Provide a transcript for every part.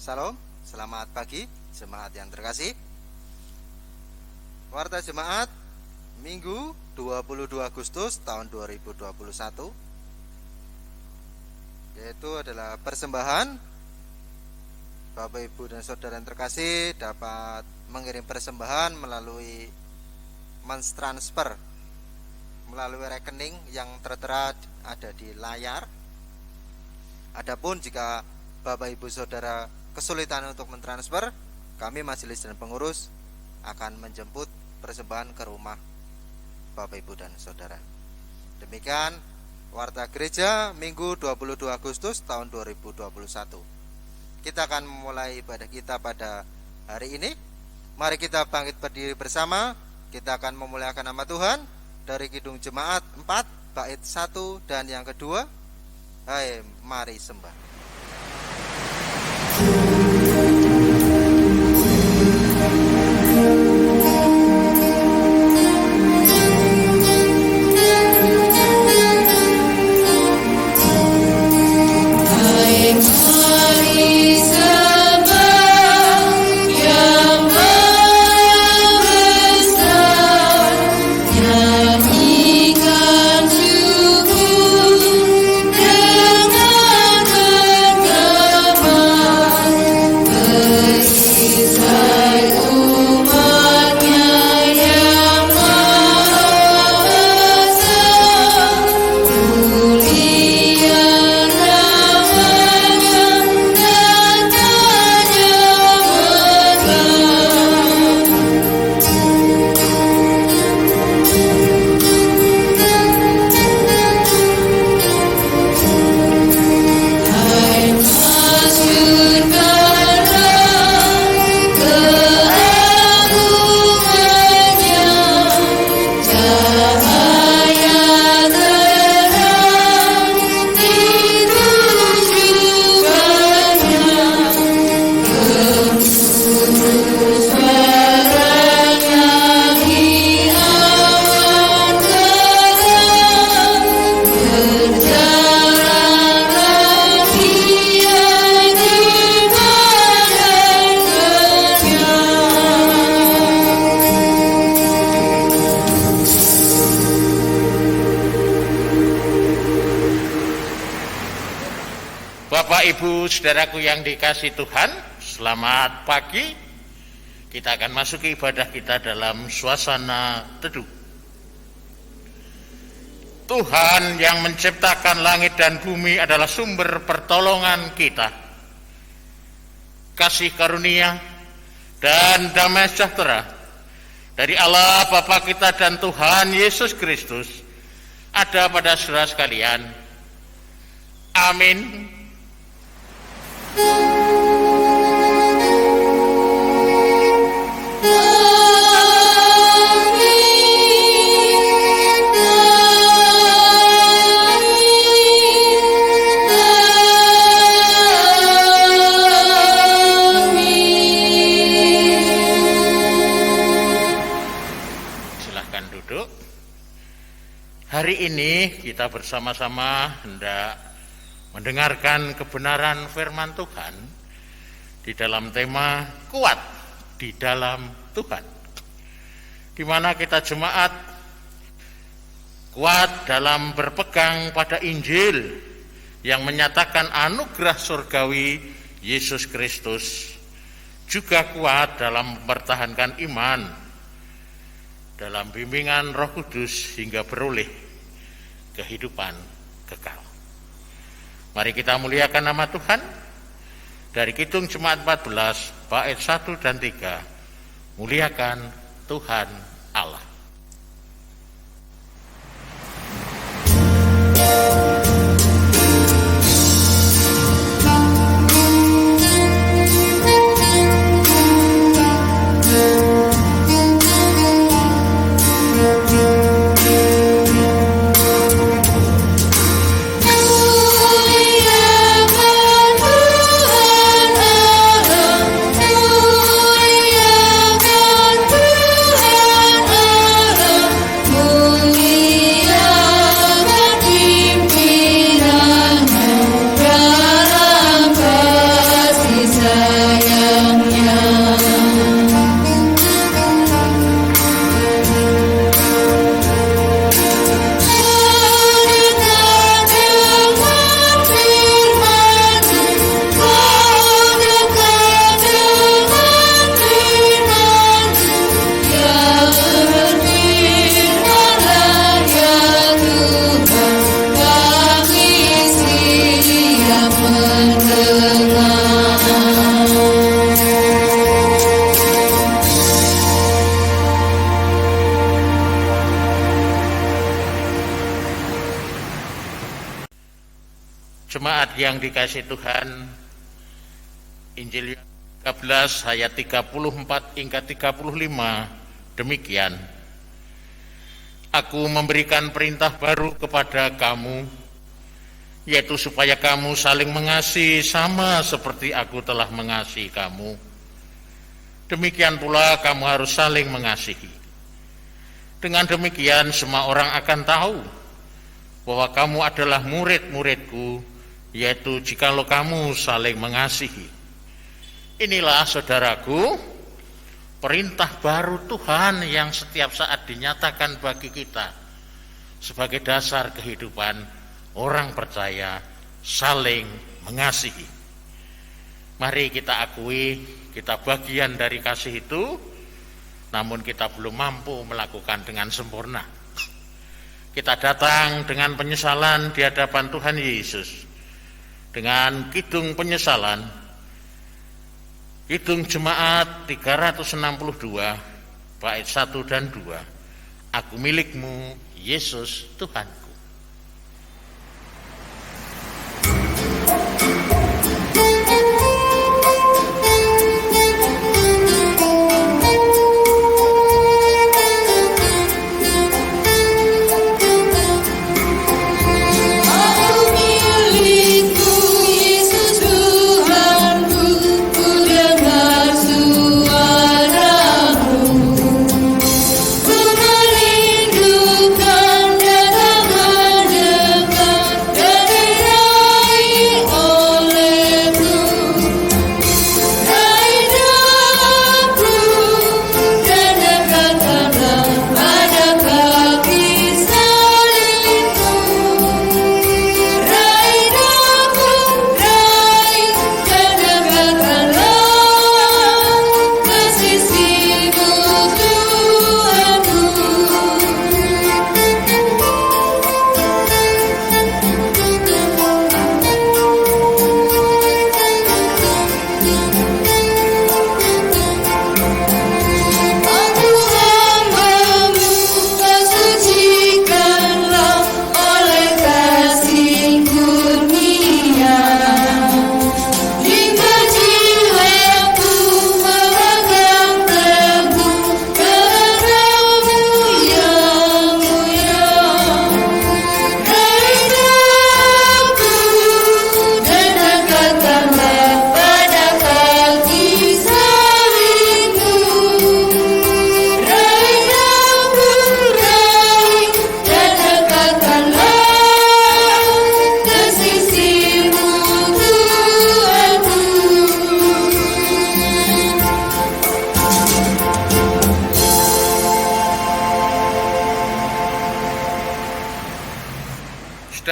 Salam, selamat pagi jemaat yang terkasih. Warta jemaat Minggu 22 Agustus tahun 2021, yaitu adalah persembahan. Bapak Ibu dan Saudara yang terkasih dapat mengirim persembahan melalui mentransfer melalui rekening yang tertera ada di layar. Adapun jika Bapak Ibu Saudara kesulitan untuk mentransfer, kami majelis dan pengurus akan menjemput persembahan ke rumah Bapak Ibu dan Saudara. Demikian Warta Gereja Minggu 22 Agustus tahun 2021. Kita akan memulai ibadah kita pada hari ini. Mari kita bangkit berdiri bersama. Kita akan memuliakan nama Tuhan dari Kidung Jemaat 4 bait 1 dan yang kedua. Hai, mari sembah. Ibu, saudaraku yang dikasih Tuhan, selamat pagi. Kita akan masuki ibadah kita dalam suasana teduh. Tuhan yang menciptakan langit dan bumi adalah sumber pertolongan kita. Kasih karunia dan damai sejahtera dari Allah Bapa kita dan Tuhan Yesus Kristus ada pada saudara sekalian. Amin. Silahkan duduk. Hari ini kita bersama-sama hendak mendengarkan kebenaran firman Tuhan di dalam tema kuat di dalam Tuhan, di mana kita jemaat kuat dalam berpegang pada Injil yang menyatakan anugerah surgawi Yesus Kristus, juga kuat dalam mempertahankan iman dalam bimbingan Roh Kudus hingga beroleh kehidupan kekal. Mari kita muliakan nama Tuhan dari Kidung Jemaat 14 bait 1 dan 3. Muliakan Tuhan Allah. Muliakan jemaat yang dikasihi Tuhan, Injil 13 ayat 34 hingga 35 demikian. Aku memberikan perintah baru kepada kamu, yaitu supaya kamu saling mengasihi sama seperti aku telah mengasihi kamu. Demikian pula kamu harus saling mengasihi. Dengan demikian semua orang akan tahu bahwa kamu adalah murid-muridku, yaitu jikalau kamu saling mengasihi. Inilah saudaraku, perintah baru Tuhan yang setiap saat dinyatakan bagi kita sebagai dasar kehidupan orang percaya, saling mengasihi. Mari kita akui kita bagian dari kasih itu, namun kita belum mampu melakukan dengan sempurna. Kita datang dengan penyesalan di hadapan Tuhan Yesus, dengan kidung penyesalan. Kidung jemaat 362 bait 1 dan 2. Aku milikmu, Yesus Tuhanku.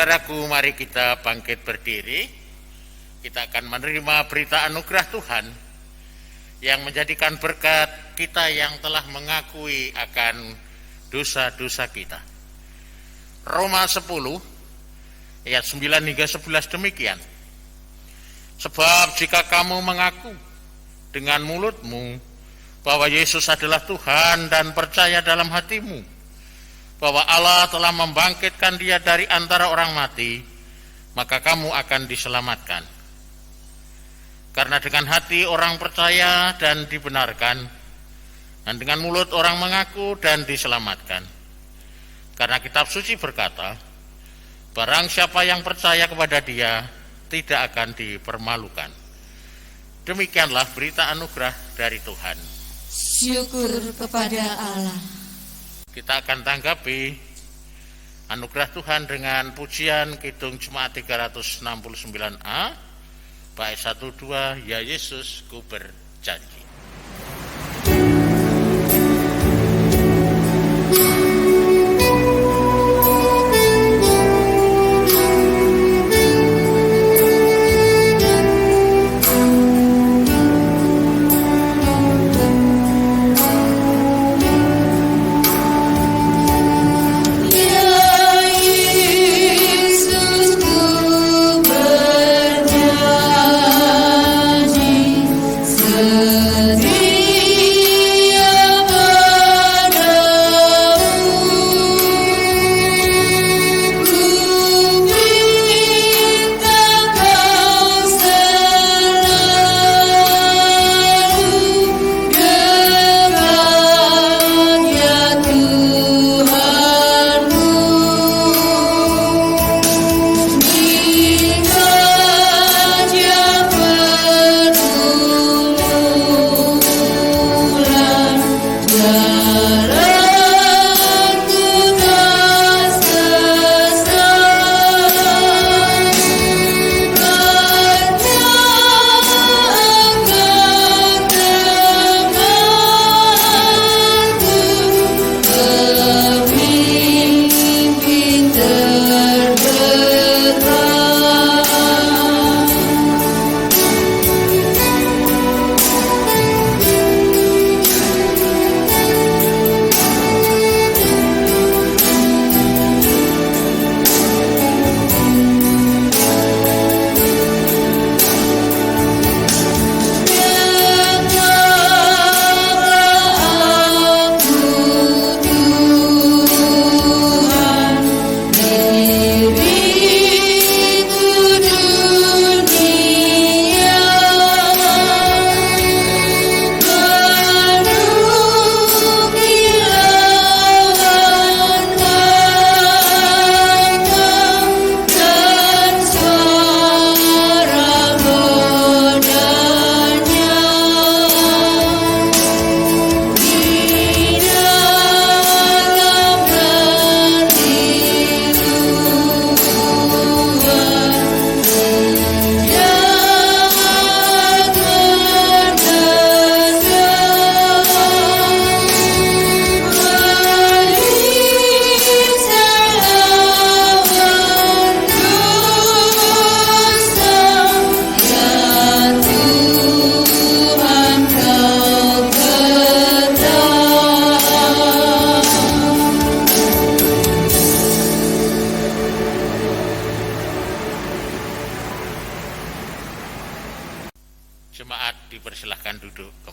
Saudaraku, mari kita bangkit berdiri. Kita akan menerima berita anugerah Tuhan yang menjadikan berkat kita yang telah mengakui akan dosa-dosa kita. Roma 10 ayat 9 hingga 11 demikian. Sebab jika kamu mengaku dengan mulutmu bahwa Yesus adalah Tuhan dan percaya dalam hatimu bahwa Allah telah membangkitkan dia dari antara orang mati, maka kamu akan diselamatkan. Karena dengan hati orang percaya dan dibenarkan, dan dengan mulut orang mengaku dan diselamatkan. Karena kitab suci berkata, barang siapa yang percaya kepada dia, tidak akan dipermalukan. Demikianlah berita anugerah dari Tuhan. Syukur kepada Allah. Kita akan tanggapi anugerah Tuhan dengan pujian Kidung Jemaat 369A bait 1-2, Ya Yesus ku berjanji. Berjanji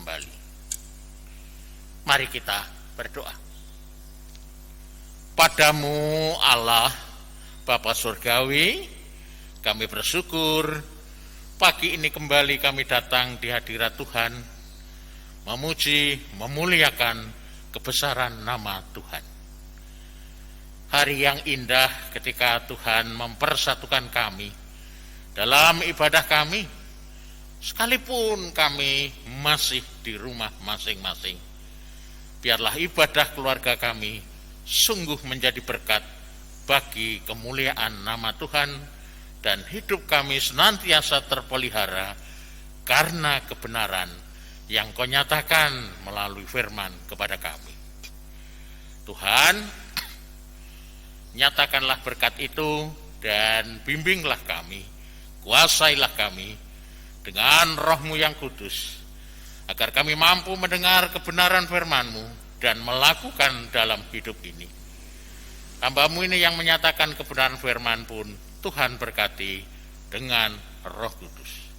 kembali. Mari kita berdoa. Padamu Allah, Bapa Surgawi, kami bersyukur pagi ini kembali kami datang di hadirat Tuhan, memuji, memuliakan kebesaran nama Tuhan. Hari yang indah ketika Tuhan mempersatukan kami dalam ibadah kami, sekalipun kami masih di rumah masing-masing. Biarlah ibadah keluarga kami sungguh menjadi berkat bagi kemuliaan nama Tuhan, dan hidup kami senantiasa terpelihara karena kebenaran yang Kau nyatakan melalui firman kepada kami. Tuhan, nyatakanlah berkat itu dan bimbinglah kami, kuasailah kami dengan Roh-Mu yang kudus, agar kami mampu mendengar kebenaran firman-Mu dan melakukan dalam hidup ini. Hamba-Mu ini yang menyatakan kebenaran firman pun Tuhan berkati dengan Roh Kudus.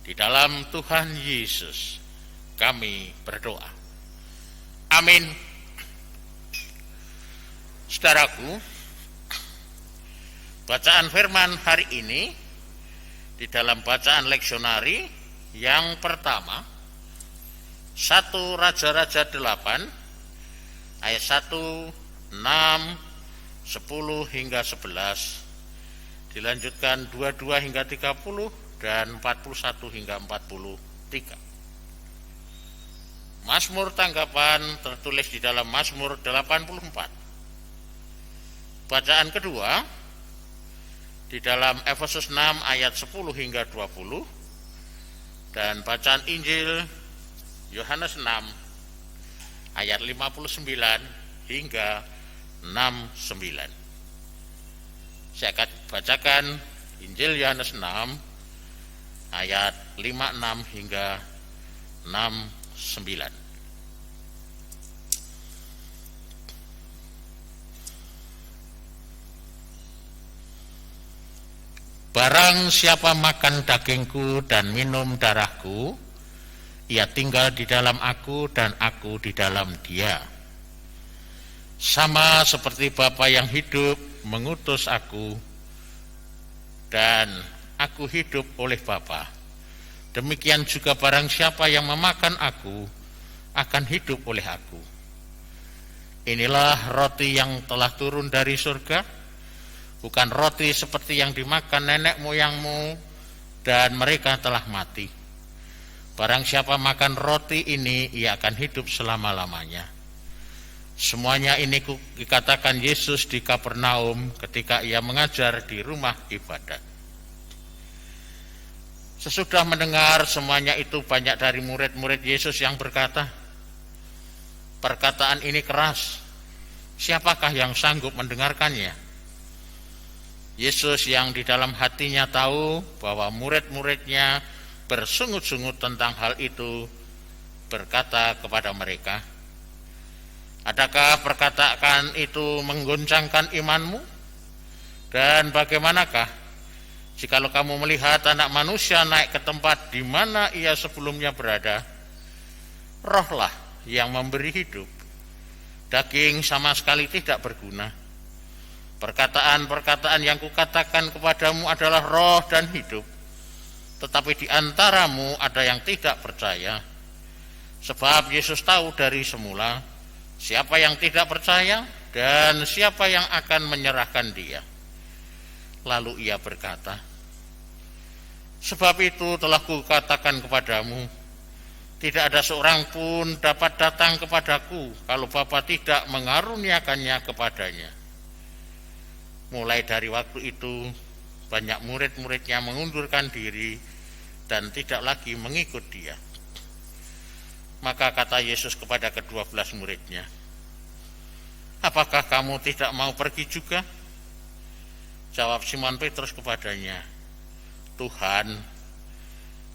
Di dalam Tuhan Yesus kami berdoa. Amin. Saudaraku, bacaan firman hari ini di dalam bacaan leksionari yang pertama, 1 Raja-Raja 8 ayat 1, 6, 10 hingga 11, dilanjutkan 22 hingga 30 dan 41 hingga 43. Mazmur tanggapan tertulis di dalam Mazmur 84. Bacaan kedua di dalam Efesus 6 ayat 10 hingga 20, dan bacaan Injil Yohanes 6 ayat 59 hingga 69. Saya akan bacakan Injil Yohanes 6 ayat 56 hingga 69. Barang siapa makan dagingku dan minum darahku, ia tinggal di dalam aku dan aku di dalam dia. Sama seperti Bapa yang hidup mengutus aku dan aku hidup oleh Bapa, demikian juga barang siapa yang memakan aku akan hidup oleh aku. Inilah roti yang telah turun dari surga, bukan roti seperti yang dimakan nenek moyangmu dan mereka telah mati. Barang siapa makan roti ini, ia akan hidup selama-lamanya. Semuanya ini dikatakan Yesus di Kapernaum ketika ia mengajar di rumah ibadat. Sesudah mendengar semuanya itu, banyak dari murid-murid Yesus yang berkata, perkataan ini keras, siapakah yang sanggup mendengarkannya? Yesus yang di dalam hatinya tahu bahwa murid-muridnya bersungut-sungut tentang hal itu, berkata kepada mereka, adakah perkataan itu menggoncangkan imanmu? Dan bagaimanakah jikalau kamu melihat Anak Manusia naik ke tempat di mana ia sebelumnya berada? Rohlah yang memberi hidup, daging sama sekali tidak berguna. Perkataan-perkataan yang kukatakan kepadamu adalah roh dan hidup, tetapi di antaramu ada yang tidak percaya. Sebab Yesus tahu dari semula siapa yang tidak percaya dan siapa yang akan menyerahkan dia. Lalu ia berkata, sebab itu telah kukatakan kepadamu, tidak ada seorang pun dapat datang kepadaku kalau Bapa tidak mengaruniakannya kepadanya. Mulai dari waktu itu, banyak murid-muridnya mengundurkan diri dan tidak lagi mengikut dia. Maka kata Yesus kepada ke-12 muridnya, apakah kamu tidak mau pergi juga? Jawab Simon Petrus kepadanya, Tuhan,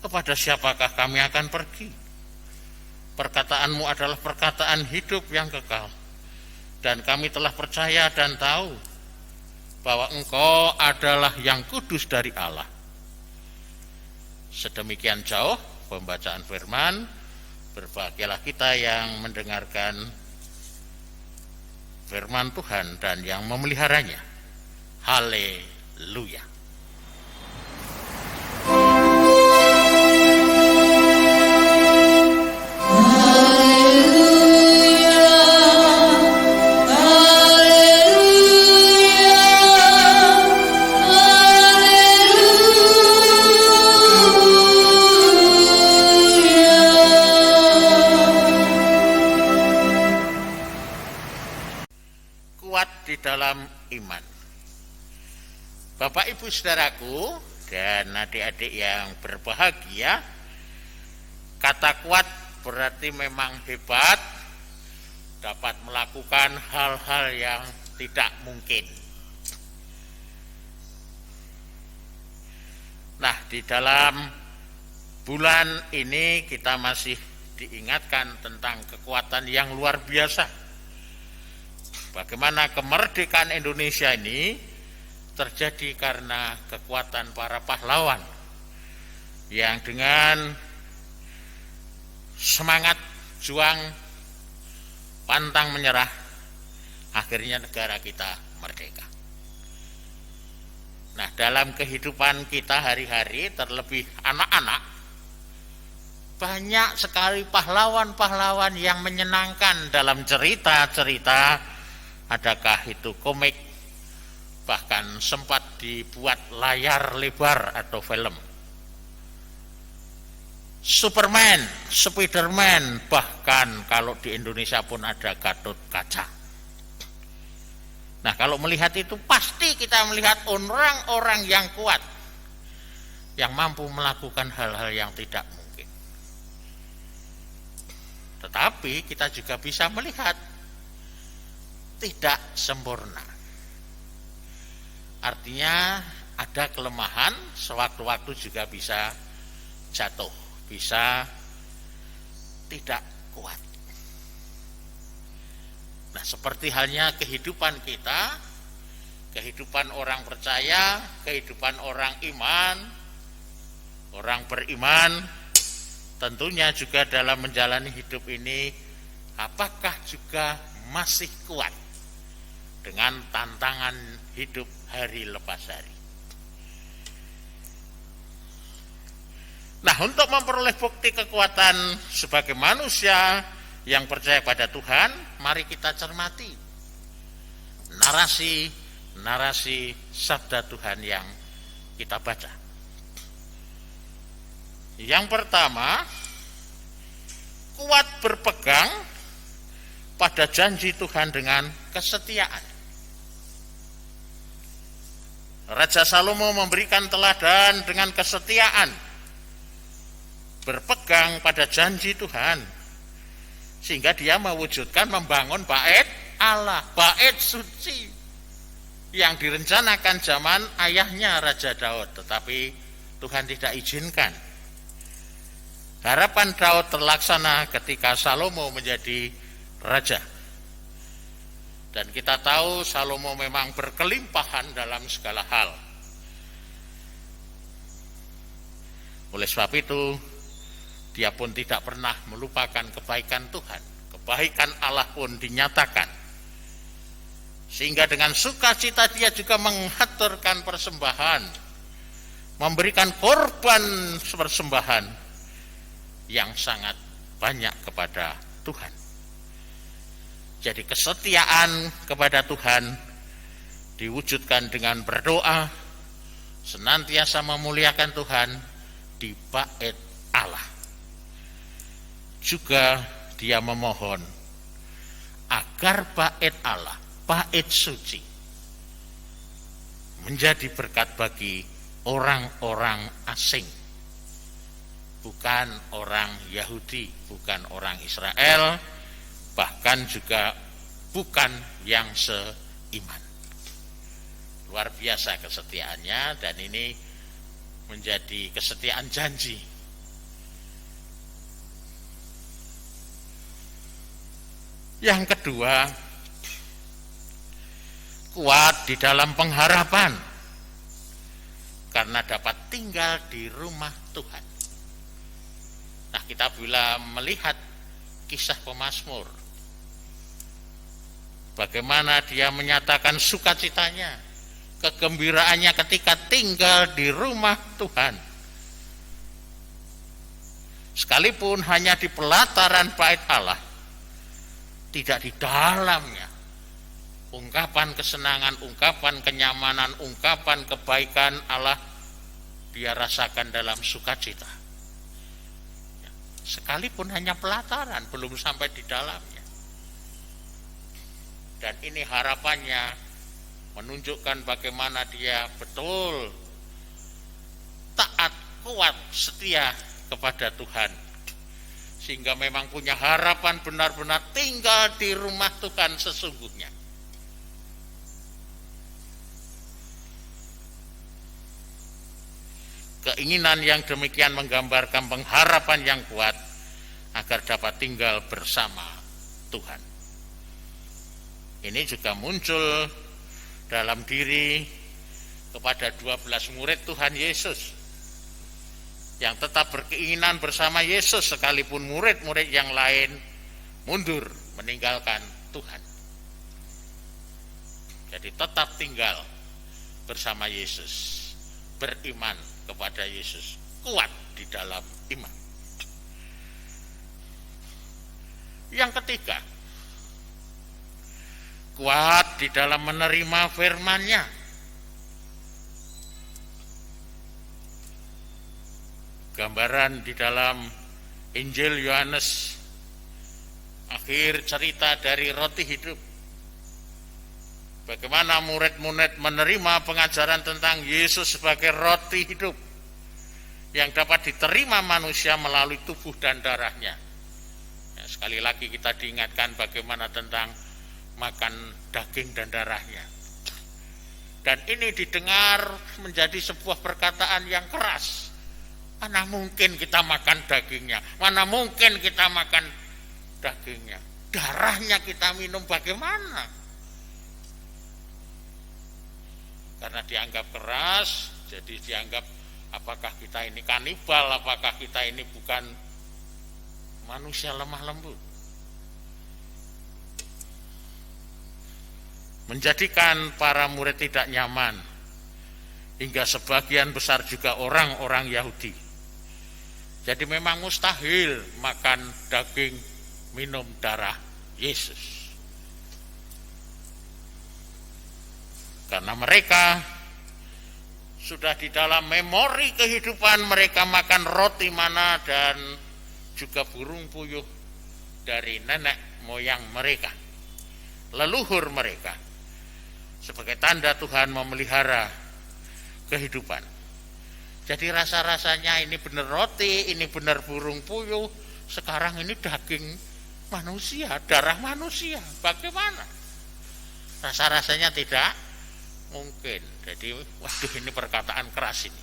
kepada siapakah kami akan pergi? Perkataanmu adalah perkataan hidup yang kekal, dan kami telah percaya dan tahu bahwa Engkau adalah yang kudus dari Allah. Sedemikian jauh pembacaan firman. Berbahagialah kita yang mendengarkan firman Tuhan dan yang memeliharanya. Haleluya. Di dalam iman. Bapak Ibu Saudaraku dan adik-adik yang berbahagia, kata kuat berarti memang hebat, dapat melakukan hal-hal yang tidak mungkin. Nah, di dalam bulan ini kita masih diingatkan tentang kekuatan yang luar biasa. Bagaimana kemerdekaan Indonesia ini terjadi karena kekuatan para pahlawan yang dengan semangat juang pantang menyerah, akhirnya negara kita merdeka. Nah, dalam kehidupan kita hari-hari, terlebih anak-anak, banyak sekali pahlawan-pahlawan yang menyenangkan dalam cerita-cerita. Adakah itu komik, bahkan sempat dibuat layar lebar atau film. Superman, Spiderman, bahkan kalau di Indonesia pun ada Gatot Kaca. Nah, kalau melihat itu pasti kita melihat orang-orang yang kuat, yang mampu melakukan hal-hal yang tidak mungkin. Tetapi kita juga bisa melihat tidak sempurna. Artinya ada kelemahan, sewaktu-waktu juga bisa jatuh, bisa tidak kuat. Nah, seperti halnya kehidupan kita, kehidupan orang percaya, kehidupan orang iman, orang beriman, tentunya juga dalam menjalani hidup ini, apakah juga masih kuat dengan tantangan hidup hari lepas hari. Nah, untuk memperoleh bukti kekuatan sebagai manusia yang percaya pada Tuhan, mari kita cermati narasi sabda Tuhan yang kita baca. Yang pertama, kuat berpegang pada janji Tuhan dengan kesetiaan. Raja Salomo memberikan teladan dengan kesetiaan, berpegang pada janji Tuhan, sehingga dia mewujudkan membangun bait Allah, bait suci yang direncanakan zaman ayahnya Raja Daud, tetapi Tuhan tidak izinkan. Harapan Daud terlaksana ketika Salomo menjadi raja. Dan kita tahu Salomo memang berkelimpahan dalam segala hal. Oleh sebab itu, dia pun tidak pernah melupakan kebaikan Tuhan. Kebaikan Allah pun dinyatakan. Sehingga dengan sukacita dia juga menghaturkan persembahan, memberikan korban persembahan yang sangat banyak kepada Tuhan. Jadi kesetiaan kepada Tuhan diwujudkan dengan berdoa, senantiasa memuliakan Tuhan di bait Allah. Juga dia memohon agar bait Allah, bait suci, menjadi berkat bagi orang-orang asing, bukan orang Yahudi, bukan orang Israel, bahkan juga bukan yang seiman. Luar biasa kesetiaannya, dan ini menjadi kesetiaan janji. Yang kedua, kuat di dalam pengharapan karena dapat tinggal di rumah Tuhan. Nah, Nah, kita bila melihat kisah pemazmur, bagaimana dia menyatakan sukacitanya, kegembiraannya ketika tinggal di rumah Tuhan. Sekalipun hanya di pelataran bait Allah, tidak di dalamnya, ungkapan kesenangan, ungkapan kenyamanan, ungkapan kebaikan Allah dia rasakan dalam sukacita. Sekalipun hanya pelataran, belum sampai di dalamnya. Dan ini harapannya menunjukkan bagaimana dia betul taat, kuat, setia kepada Tuhan. Sehingga memang punya harapan benar-benar tinggal di rumah Tuhan sesungguhnya. Keinginan yang demikian menggambarkan pengharapan yang kuat agar dapat tinggal bersama Tuhan. Ini juga muncul dalam diri kepada 12 murid Tuhan Yesus yang tetap berkeinginan bersama Yesus sekalipun murid-murid yang lain mundur meninggalkan Tuhan. Jadi tetap tinggal bersama Yesus, beriman kepada Yesus, kuat di dalam iman. Yang ketiga, kuat di dalam menerima firman-Nya. Gambaran di dalam Injil Yohanes, akhir cerita dari roti hidup. Bagaimana murid-murid menerima pengajaran tentang Yesus sebagai roti hidup yang dapat diterima manusia melalui tubuh dan darahnya. Ya, sekali lagi kita diingatkan bagaimana tentang makan daging dan darahnya. Dan ini didengar menjadi sebuah perkataan yang keras. Mana mungkin kita makan dagingnya, mana mungkin kita makan dagingnya, darahnya kita minum bagaimana? Karena dianggap keras, jadi dianggap apakah kita ini kanibal, apakah kita ini bukan manusia lemah lembut. Menjadikan para murid tidak nyaman, hingga sebagian besar juga orang-orang Yahudi. Jadi memang mustahil makan daging, minum darah Yesus. Karena mereka sudah di dalam memori kehidupan mereka makan roti mana dan juga burung puyuh dari nenek moyang mereka, leluhur mereka, sebagai tanda Tuhan memelihara kehidupan. Jadi rasa-rasanya ini benar roti, ini benar burung puyuh, sekarang ini daging manusia, darah manusia. Bagaimana? Rasa-rasanya tidak mungkin. Jadi waduh, ini perkataan keras ini.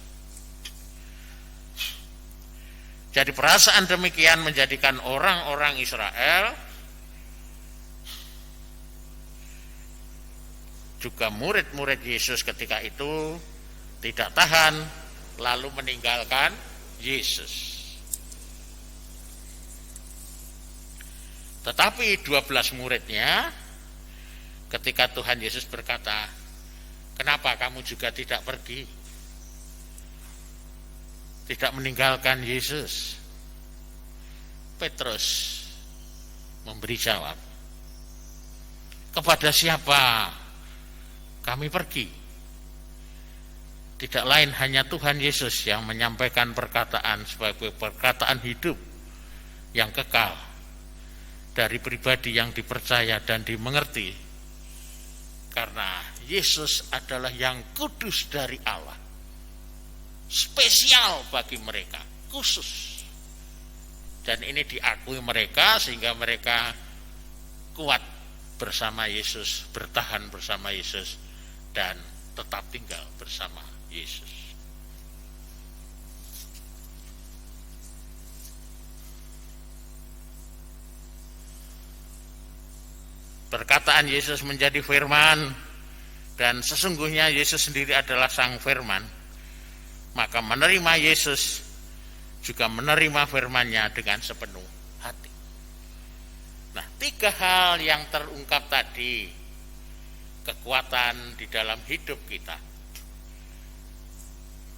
Jadi perasaan demikian menjadikan orang-orang Israel, juga murid-murid Yesus ketika itu tidak tahan, lalu meninggalkan Yesus. Tetapi 12 muridnya, ketika Tuhan Yesus berkata, kenapa kamu juga tidak pergi? Tidak meninggalkan Yesus? Petrus memberi jawab, kepada siapa kami pergi? Tidak lain hanya Tuhan Yesus yang menyampaikan perkataan sebagai perkataan hidup yang kekal dari pribadi yang dipercaya dan dimengerti. Karena Yesus adalah yang kudus dari Allah, spesial bagi mereka, khusus. Dan ini diakui mereka sehingga mereka kuat bersama Yesus, bertahan bersama Yesus, dan tetap tinggal bersama Yesus. Perkataan Yesus menjadi firman, dan sesungguhnya Yesus sendiri adalah sang firman. Maka menerima Yesus juga menerima firman-Nya dengan sepenuh hati. Nah, 3 hal yang terungkap tadi, kekuatan di dalam hidup kita.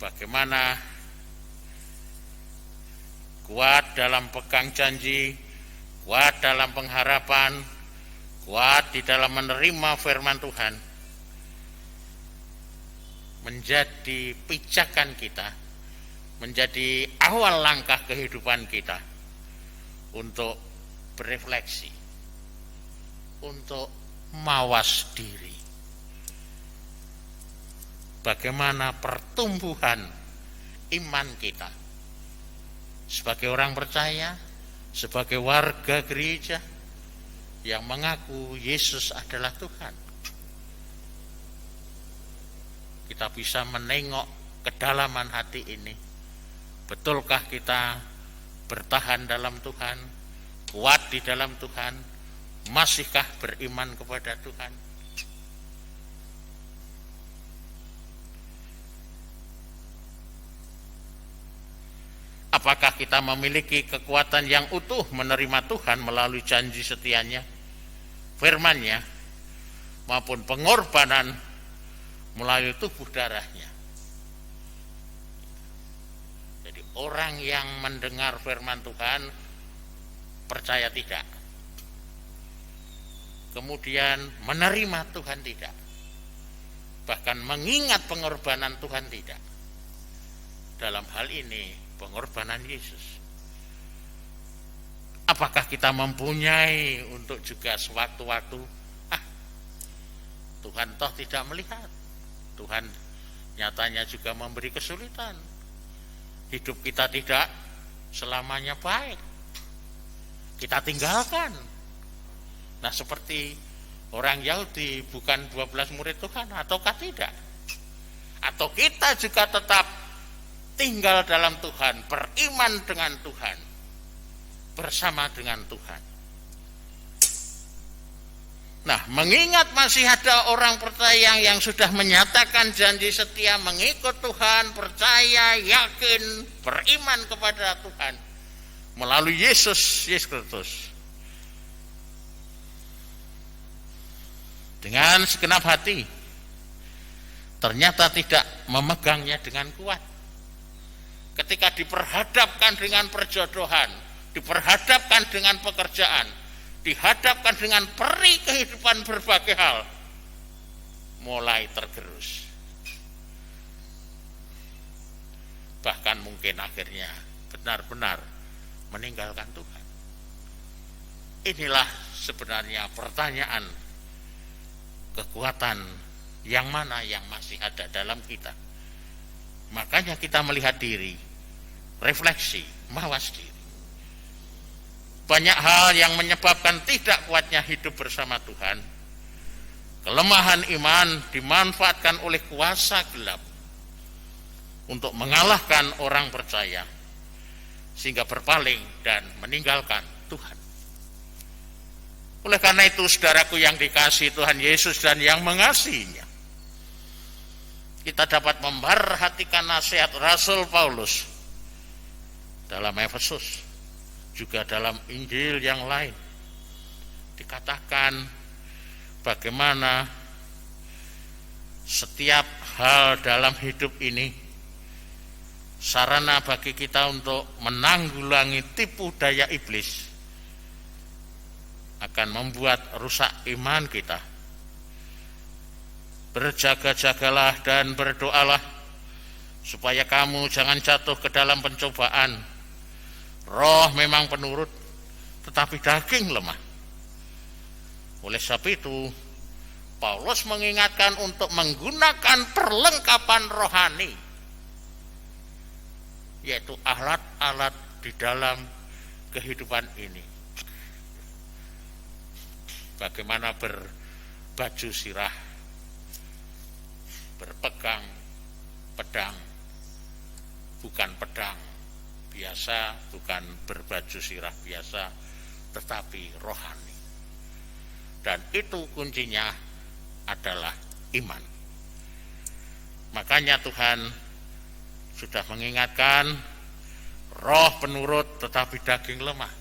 Bagaimana kuat dalam pegang janji, kuat dalam pengharapan, kuat di dalam menerima firman Tuhan, menjadi pijakan kita, menjadi awal langkah kehidupan kita untuk berefleksi, untuk mawas diri. Bagaimana pertumbuhan iman kita sebagai orang percaya, sebagai warga gereja yang mengaku Yesus adalah Tuhan. Kita bisa menengok kedalaman hati ini. Betulkah kita bertahan dalam Tuhan, kuat di dalam Tuhan, masihkah beriman kepada Tuhan? Apakah kita memiliki kekuatan yang utuh menerima Tuhan melalui janji setianya, firman-Nya, maupun pengorbanan melalui tubuh darahnya? Jadi orang yang mendengar firman Tuhan percaya tidak, kemudian menerima Tuhan tidak, bahkan mengingat pengorbanan Tuhan tidak. Dalam hal ini pengorbanan Yesus. Apakah kita mempunyai untuk juga sewaktu-waktu, Tuhan toh tidak melihat, Tuhan nyatanya juga memberi kesulitan, hidup kita tidak selamanya baik, kita tinggalkan. Nah, seperti orang Yahudi, bukan 12 murid Tuhan ataukah tidak? Atau kita juga tetap tinggal dalam Tuhan, beriman dengan Tuhan, bersama dengan Tuhan. Nah, mengingat masih ada orang percaya yang sudah menyatakan janji setia mengikut Tuhan, percaya, yakin, beriman kepada Tuhan melalui Yesus Kristus, dengan segenap hati, ternyata tidak memegangnya dengan kuat. Ketika diperhadapkan dengan perjodohan, diperhadapkan dengan pekerjaan, dihadapkan dengan peri kehidupan berbagai hal, mulai tergerus. Bahkan mungkin akhirnya benar-benar meninggalkan Tuhan. Inilah sebenarnya pertanyaan, kekuatan yang mana yang masih ada dalam kita. Makanya kita melihat diri, refleksi, mawas diri. Banyak hal yang menyebabkan tidak kuatnya hidup bersama Tuhan. Kelemahan iman dimanfaatkan oleh kuasa gelap untuk mengalahkan orang percaya, sehingga berpaling dan meninggalkan Tuhan. Oleh karena itu, saudaraku yang dikasihi Tuhan Yesus dan yang mengasihinya, kita dapat memperhatikan nasihat Rasul Paulus dalam Efesus, juga dalam Injil yang lain. Dikatakan bagaimana setiap hal dalam hidup ini sarana bagi kita untuk menanggulangi tipu daya iblis, akan membuat rusak iman kita. Berjaga-jagalah dan berdoalah supaya kamu jangan jatuh ke dalam pencobaan. Roh memang penurut, tetapi daging lemah. Oleh sebab itu, Paulus mengingatkan untuk menggunakan perlengkapan rohani, yaitu alat-alat di dalam kehidupan ini. Bagaimana berbaju sirah, berpegang pedang, bukan pedang biasa, bukan berbaju sirah biasa, tetapi rohani. Dan itu kuncinya adalah iman. Makanya Tuhan sudah mengingatkan roh penurut tetapi daging lemah.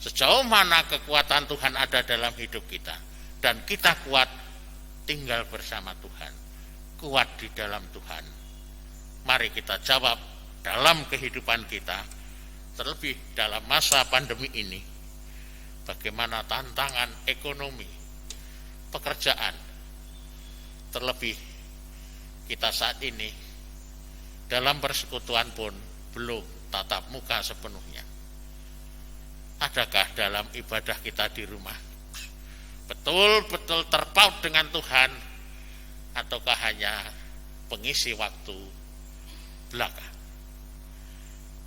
Sejauh mana kekuatan Tuhan ada dalam hidup kita dan kita kuat tinggal bersama Tuhan, kuat di dalam Tuhan. Mari kita jawab dalam kehidupan kita, terlebih dalam masa pandemi ini, bagaimana tantangan ekonomi, pekerjaan, terlebih kita saat ini dalam persekutuan pun belum tatap muka sepenuhnya. Adakah dalam ibadah kita di rumah betul-betul terpaut dengan Tuhan, ataukah hanya pengisi waktu belaka?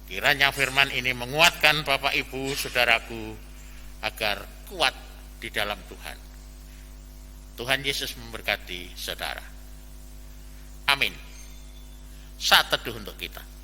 Kiranya firman ini menguatkan Bapak Ibu Saudaraku agar kuat di dalam Tuhan. Tuhan Yesus memberkati saudara. Amin. Saat teduh untuk kita.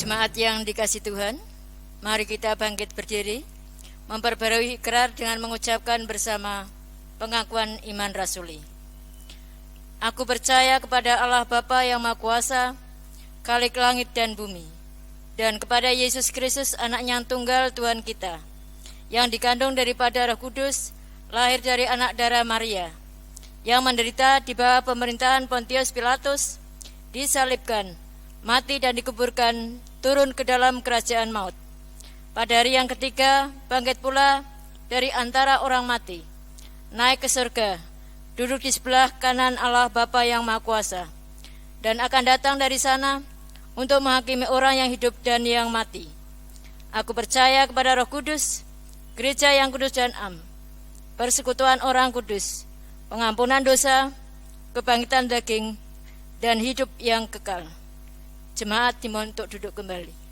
Jemaat yang dikasihi Tuhan, mari kita bangkit berdiri, memperbarui ikrar dengan mengucapkan bersama pengakuan iman rasuli. Aku percaya kepada Allah Bapa yang Maha Kuasa, Khalik langit dan bumi, dan kepada Yesus Kristus, anaknya yang tunggal Tuhan kita, yang dikandung daripada Roh Kudus, lahir dari anak darah Maria, yang menderita di bawah pemerintahan Pontius Pilatus, disalibkan, mati dan dikuburkan, turun ke dalam kerajaan maut. Pada hari yang ketiga, bangkit pula dari antara orang mati, naik ke surga, duduk di sebelah kanan Allah Bapa yang Maha Kuasa, dan akan datang dari sana untuk menghakimi orang yang hidup dan yang mati. Aku percaya kepada Roh Kudus, gereja yang kudus dan am, persekutuan orang kudus, pengampunan dosa, kebangkitan daging, dan hidup yang kekal. Jemaat dimohon untuk duduk kembali.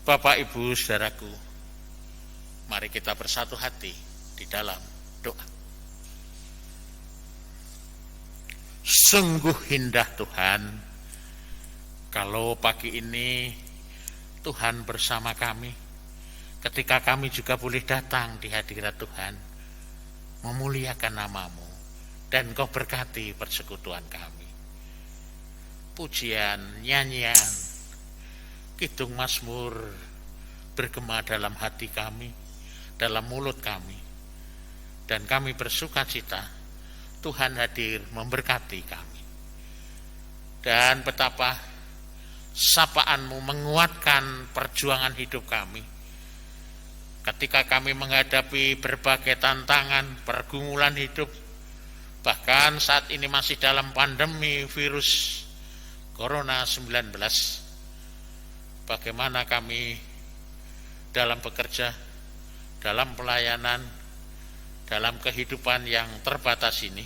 Bapak, Ibu, saudaraku, mari kita bersatu hati di dalam doa. Sungguh indah Tuhan, kalau pagi ini Tuhan bersama kami, ketika kami juga boleh datang di hadirat Tuhan, memuliakan nama-Mu, dan Kau berkati persekutuan kami. Pujian, nyanyian, kidung Mazmur bergema dalam hati kami, dalam mulut kami, dan kami bersuka cita Tuhan hadir memberkati kami. Dan betapa sapaan-Mu menguatkan perjuangan hidup kami ketika kami menghadapi berbagai tantangan, pergumulan hidup, bahkan saat ini masih dalam pandemi virus Corona 19. Bagaimana kami dalam bekerja, dalam pelayanan, dalam kehidupan yang terbatas ini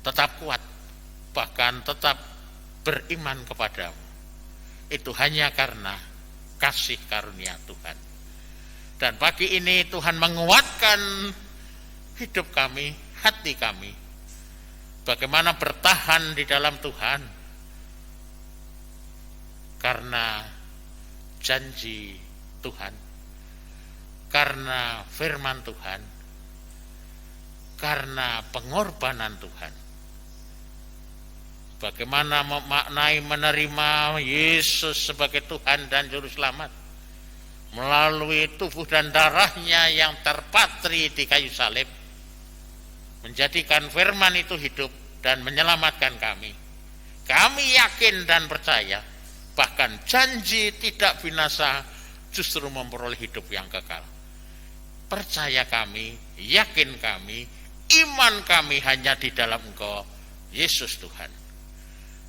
tetap kuat, bahkan tetap beriman kepadamu. Itu hanya karena kasih karunia Tuhan. Dan pagi ini Tuhan menguatkan hidup kami, hati kami, bagaimana bertahan di dalam Tuhan, karena janji Tuhan, karena firman Tuhan, karena pengorbanan Tuhan. Bagaimana memaknai menerima Yesus sebagai Tuhan dan Juru Selamat melalui tubuh dan darahnya yang terpatri di kayu salib, menjadikan firman itu hidup dan menyelamatkan kami. Kami yakin dan percaya, bahkan janji tidak binasa justru memperoleh hidup yang kekal. Percaya kami, yakin kami, iman kami hanya di dalam Engkau, Yesus Tuhan.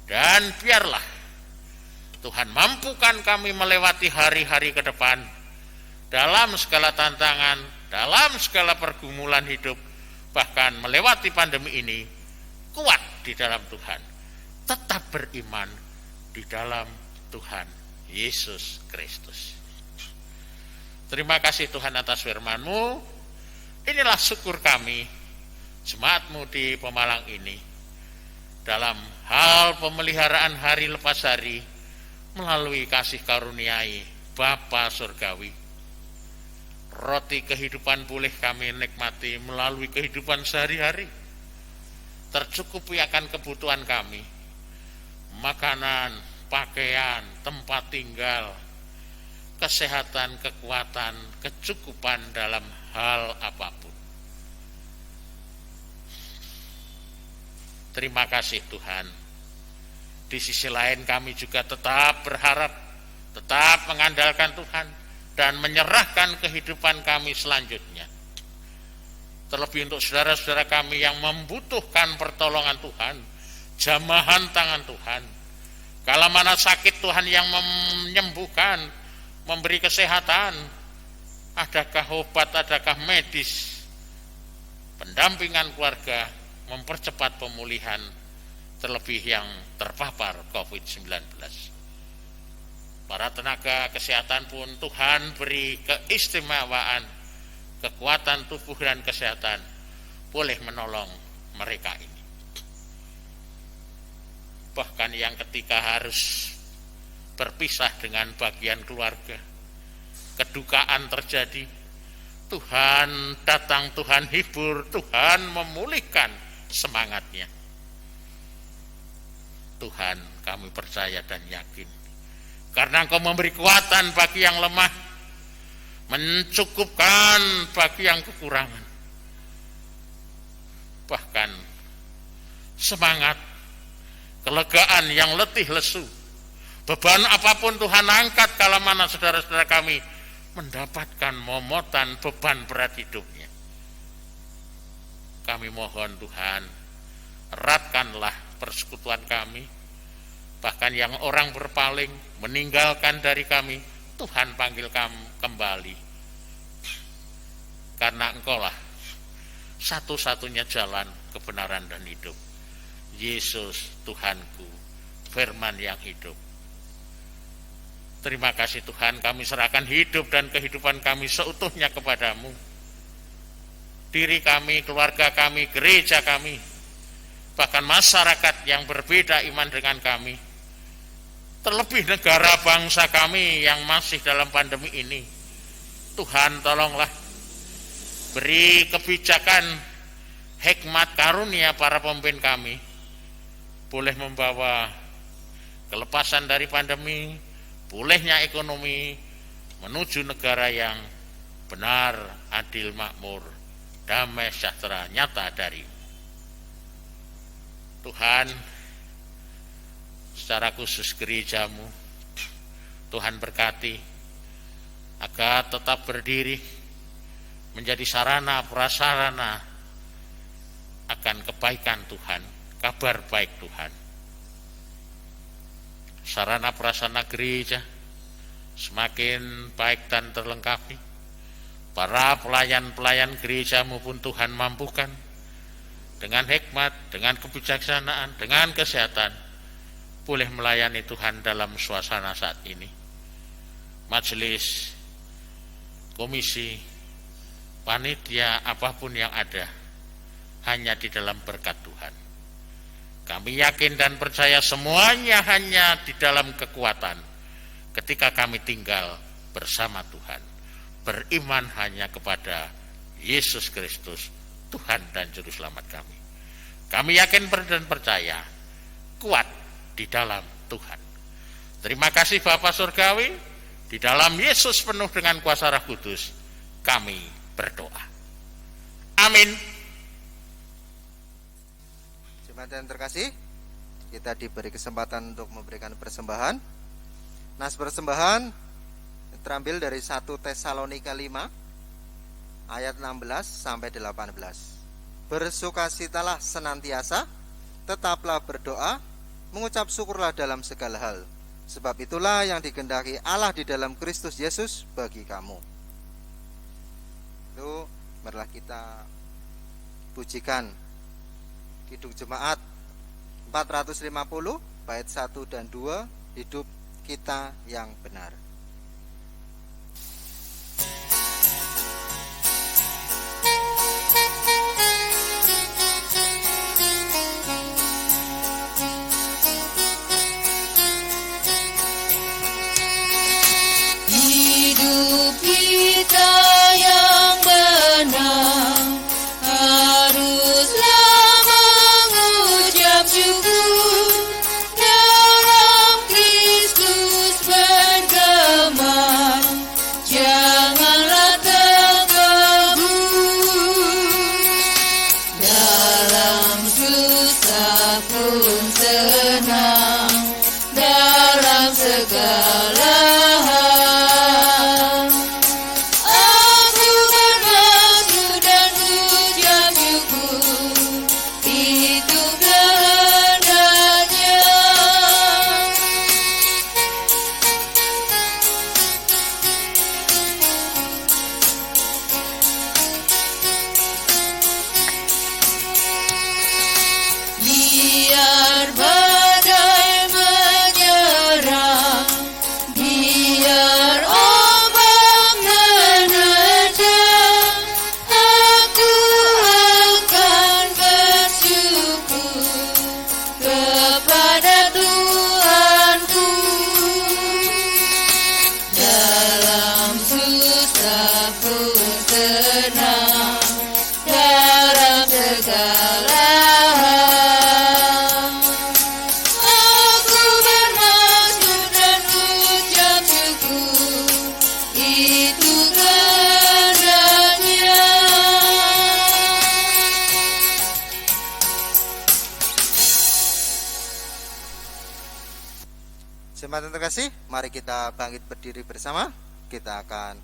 Dan biarlah Tuhan mampukan kami melewati hari-hari ke depan dalam segala tantangan, dalam segala pergumulan hidup, bahkan melewati pandemi ini kuat di dalam Tuhan, tetap beriman di dalam Tuhan Yesus Kristus. Terima kasih Tuhan atas firman-Mu. Inilah syukur kami, jemaat-Mu di Pemalang ini, dalam hal pemeliharaan hari lepas hari melalui kasih karuniai Bapa Surgawi. Roti kehidupan boleh kami nikmati melalui kehidupan sehari-hari, tercukupi akan kebutuhan kami, makanan, pakaian, tempat tinggal, kesehatan, kekuatan, kecukupan dalam hal apapun. Terima kasih Tuhan. Di sisi lain kami juga tetap berharap, tetap mengandalkan Tuhan dan menyerahkan kehidupan kami selanjutnya. Terlebih untuk saudara-saudara kami yang membutuhkan pertolongan Tuhan, jamahan tangan Tuhan. Kala mana sakit Tuhan yang menyembuhkan, memberi kesehatan, adakah obat, adakah medis, pendampingan keluarga, mempercepat pemulihan, terlebih yang terpapar COVID-19. Para tenaga kesehatan pun Tuhan beri keistimewaan, kekuatan tubuh dan kesehatan, boleh menolong mereka ini. Bahkan yang ketika harus berpisah dengan bagian keluarga, kedukaan terjadi, Tuhan datang, Tuhan hibur, Tuhan memulihkan semangatnya. Tuhan, kami percaya dan yakin, karena Engkau memberi kekuatan bagi yang lemah, mencukupkan bagi yang kekurangan. Bahkan semangat, kelegaan yang letih lesu, Beban apapun Tuhan angkat kala mana saudara-saudara kami mendapatkan momotan beban berat hidupnya. Kami mohon Tuhan, eratkanlah persekutuan kami. Bahkan yang orang berpaling, meninggalkan dari kami, Tuhan panggil kami kembali. Karena Engkaulah satu-satunya jalan kebenaran dan hidup. Yesus Tuhanku, firman yang hidup. Terima kasih Tuhan, kami serahkan hidup dan kehidupan kami seutuhnya kepadamu. Diri kami, keluarga kami, gereja kami, bahkan masyarakat yang berbeda iman dengan kami, terlebih negara bangsa kami yang masih dalam pandemi ini. Tuhan tolonglah, beri kebijakan, hikmat karunia para pemimpin kami, boleh membawa kelepasan dari pandemi, pulihnya ekonomi, menuju negara yang benar, adil, makmur, damai, sejahtera, nyata dari Tuhan. Secara khusus gerejamu, Tuhan berkati, agar tetap berdiri, menjadi sarana prasarana akan kebaikan Tuhan, kabar baik Tuhan. Sarana prasarana gereja semakin baik dan terlengkapi. Para pelayan-pelayan gerejamu pun Tuhan mampukan dengan hikmat, dengan kebijaksanaan, dengan kesehatan, boleh melayani Tuhan dalam suasana saat ini. Majelis, komisi, panitia, apapun yang ada, hanya di dalam berkat Tuhan. Kami yakin dan percaya semuanya hanya di dalam kekuatan ketika kami tinggal bersama Tuhan, beriman hanya kepada Yesus Kristus, Tuhan dan Juru Selamat kami. Kami yakin dan percaya, kuat di dalam Tuhan. Terima kasih Bapa Surgawi, di dalam Yesus penuh dengan kuasa Roh Kudus, kami berdoa. Amin. Jemaat yang terkasih, kita diberi kesempatan untuk memberikan persembahan. Nas persembahan terambil dari 1 Tesalonika 5 ayat 16 sampai 18. Bersukacitalah senantiasa, tetaplah berdoa, mengucap syukurlah dalam segala hal, sebab itulah yang dikehendaki Allah di dalam Kristus Yesus bagi kamu. Itu marilah kita pujikan Kidung Jemaat 450 bait 1 dan 2, hidup kita yang benar. Hidup kita yang benar haruslah mengucap syukur dalam Kristus bergerak. Jemaat yang terkasih, mari kita bangkit berdiri bersama. Kita akan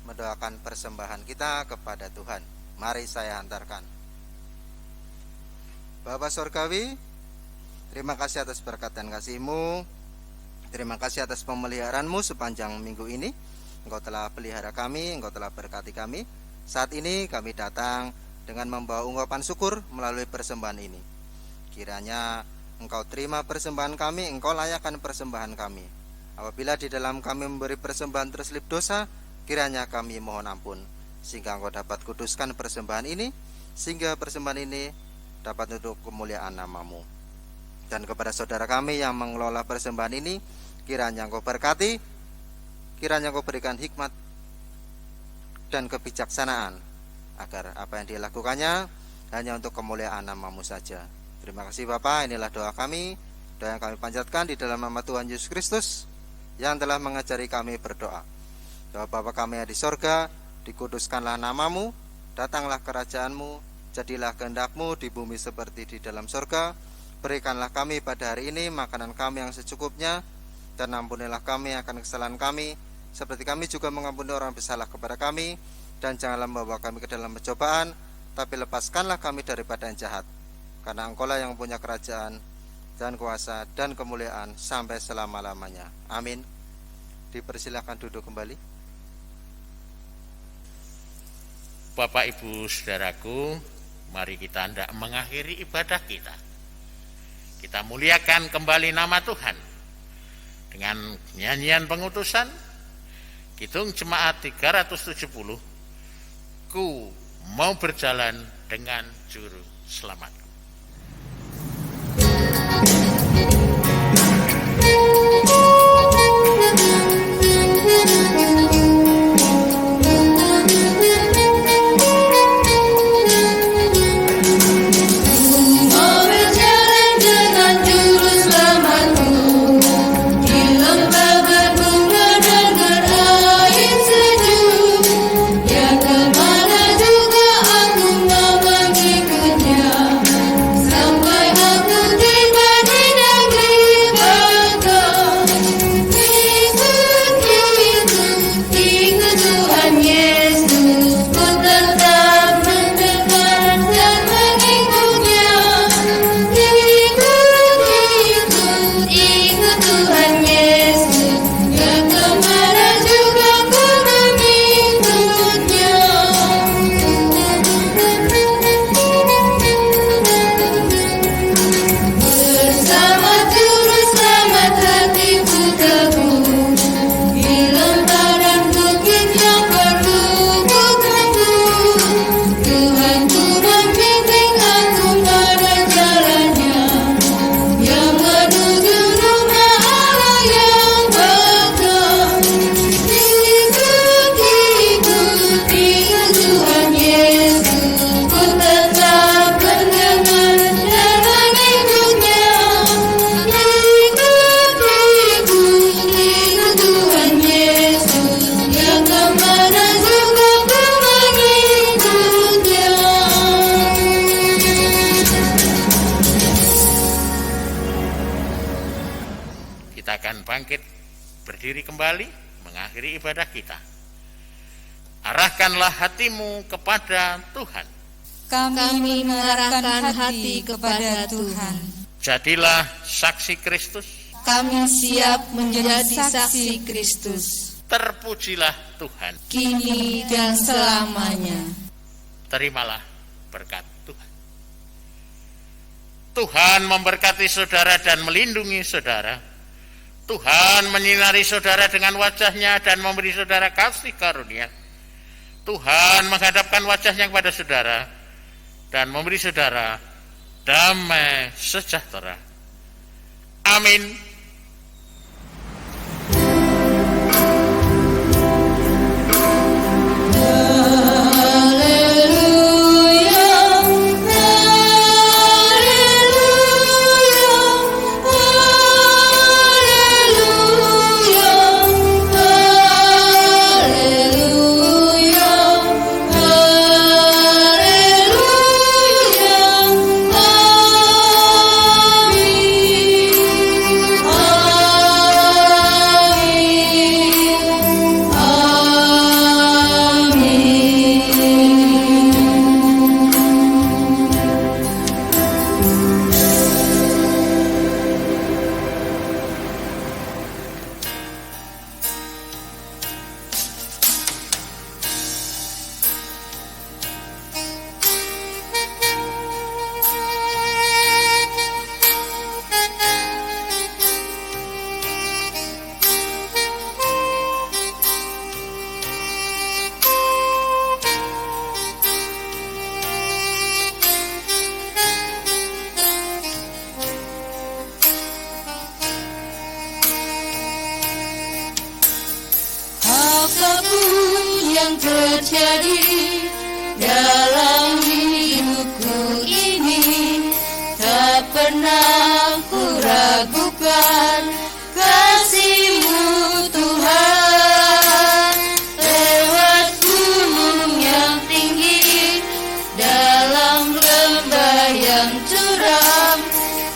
mendoakan persembahan kita kepada Tuhan. Mari saya hantarkan. Bapa Surgawi, terima kasih atas berkat dan kasih-Mu. Terima kasih atas pemeliharaan-Mu sepanjang minggu ini. Engkau telah pelihara kami, Engkau telah berkati kami. Saat ini kami datang dengan membawa ungkapan syukur melalui persembahan ini. Kiranya Engkau terima persembahan kami, Engkau layakkan persembahan kami. Apabila di dalam kami memberi persembahan terselip dosa, kiranya kami mohon ampun, sehingga Engkau dapat kuduskan persembahan ini, sehingga persembahan ini dapat untuk kemuliaan nama-Mu. Dan kepada saudara kami yang mengelola persembahan ini, kiranya Engkau berkati, kiranya Engkau berikan hikmat dan kebijaksanaan, agar apa yang dilakukannya hanya untuk kemuliaan nama-Mu saja. Terima kasih Bapa, inilah doa kami, doa yang kami panjatkan di dalam nama Tuhan Yesus Kristus yang telah mengajari kami berdoa. Doa Bapa kami yang di sorga, dikuduskanlah nama-Mu, datanglah kerajaan-Mu, jadilah kehendak-Mu di bumi seperti di dalam sorga. Berikanlah kami pada hari ini makanan kami yang secukupnya, dan ampunilah kami akan kesalahan kami, seperti kami juga mengampuni orang bersalah kepada kami. Dan janganlah membawa kami ke dalam pencobaan, tapi lepaskanlah kami daripada yang jahat. Karena Engkau-lah yang punya kerajaan dan kuasa dan kemuliaan sampai selama-lamanya. Amin. Dipersilakan duduk kembali. Bapak Ibu Saudaraku, mari kita hendak mengakhiri ibadah kita. Kita muliakan kembali nama Tuhan dengan nyanyian pengutusan Kidung Jemaat 370, Ku mau berjalan dengan juru selamat. Berdiri kembali, mengakhiri ibadah kita. Arahkanlah hatimu kepada Tuhan. Kami mengarahkan hati kepada Tuhan. Jadilah saksi Kristus. Kami siap menjadi saksi Kristus. Terpujilah Tuhan, kini dan selamanya. Terimalah berkat Tuhan. Tuhan memberkati saudara dan melindungi saudara. Tuhan menyinari saudara dengan wajah-Nya dan memberi saudara kasih karunia. Tuhan menghadapkan wajah-Nya kepada saudara dan memberi saudara damai sejahtera. Amin. terjadi dalam hidupku ini, tak pernah ku ragukan kasih-Mu Tuhan. Lewat gunung yang tinggi, dalam lembah yang curam,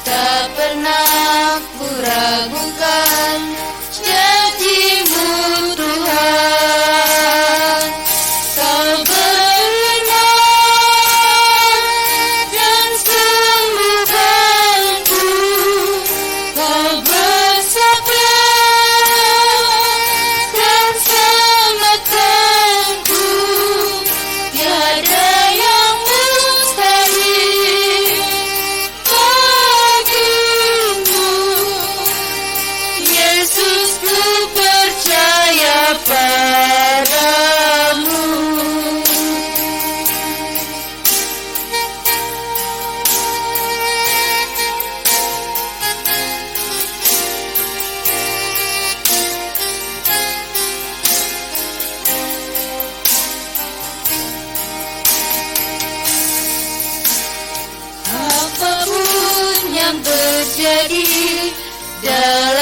tak pernah ku ragukan janji-Mu Tuhan. Kau benar dan sembuhkanku, Kau bersabar dan selamatkanku. Tiada yang mustahil bagimu, Yesus, ku percaya padamu. Apapun yang terjadi dalam